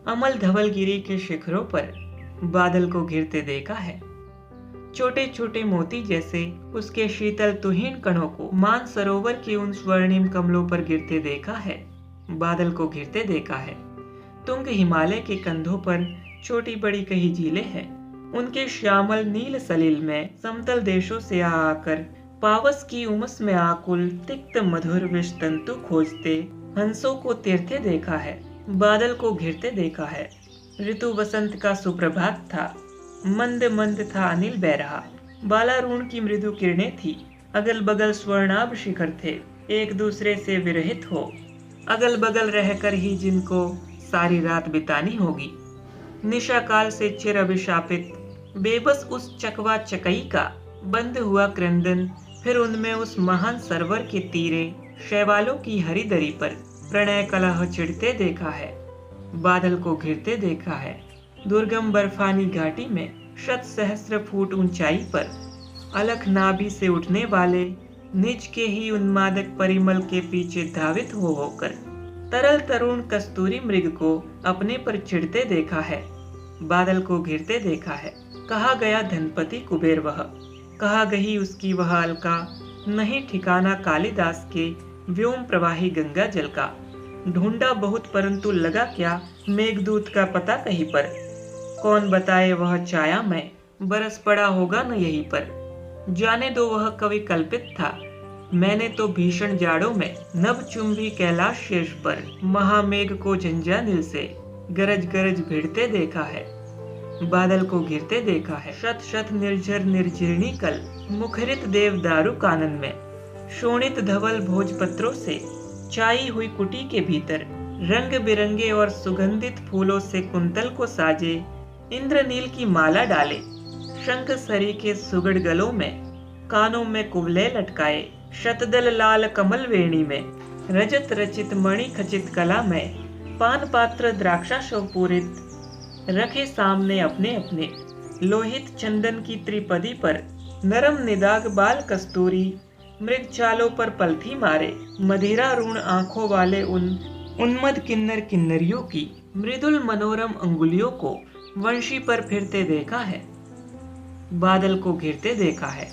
अमल धवलगिरी के शिखरों पर बादल को घिरते देखा है। छोटे छोटे मोती जैसे उसके शीतल तुहीन कणों को मानसरोवर के उन स्वर्णिम कमलों पर गिरते देखा है। बादल को घिरते देखा है। तुंग हिमालय के कंधों पर छोटी बड़ी कई झीलें हैं। उनके श्यामल नील सलिल में समतल देशों से आकर पावस की उमस में आकुल तिक्त मधुर विष तंतु खोजते हंसों को तीरते देखा है। बादल को घिरते देखा है। ऋतु वसंत का सुप्रभात था। मंद मंद था अनिल बह रहा। बालारूण की मृदु किरणें थी। अगल बगल स्वर्णाभ शिखर थे, एक दूसरे से विरहित हो, अगल बगल रहकर ही जिनको सारी रात बितानी होगी। निशा काल से चिर अभिशापित बेबस उस चकवा चकई का बंद हुआ क्रंदन, फिर उनमें उस महान सरोवर के तीरे शैवालों की हरी दरी पर प्रणय कलह छिड़ते देखा है। बादल को घिरते देखा है। दुर्गम बर्फानी घाटी में शत सहस्र फुट ऊंचाई पर अलख नाभि से उठने वाले निज के ही उन्मादक परिमल के पीछे धावित हो होकर तरल तरुण कस्तूरी मृग को अपने पर चिढ़ते देखा है। बादल को घिरते देखा है। कहा गया धनपति कुबेर वह, कहा गई उसकी वह अलका, नहीं ठिकाना कालिदास के व्योम प्रवाही गंगा जल का। ढूंढा बहुत परंतु लगा क्या मेघदूत का पता कहीं पर। कौन बताए वह छाया में बरस पड़ा होगा न यहीं पर। जाने दो वह कवि कल्पित था। मैंने तो भीषण जाड़ों में नभ चुंबी कैलाश शीर्ष पर महामेघ को झंझानिल से गरज गरज भिड़ते देखा है। बादल को घिरते देखा है। शत शत निर्झर निर्झिरणी कल मुखरित देवदारू कानन में शोणित धवल भोजपत्रों से छाई हुई कुटी के भीतर रंग बिरंगे और सुगंधित फूलों से कुंतल को साजे इंद्रनील की माला डाले, शंख सरी के सुगड़ गलों में कानों में कुवले लटकाए, शतदल लाल कमल वेणी में रजत रचित मणि खचित कला में पान पात्र द्राक्षा शवपूरित रखे सामने अपने अपने लोहित चंदन की त्रिपदी पर नरम निदाग बाल कस्तूरी मृग चालों पर पलथी मारे मदिरा ऋण आंखों वाले उन उन्मद किन्नर किन्नरियों की मृदुल मनोरम अंगुलियों को वंशी पर फिरते देखा है। बादल को घिरते देखा है।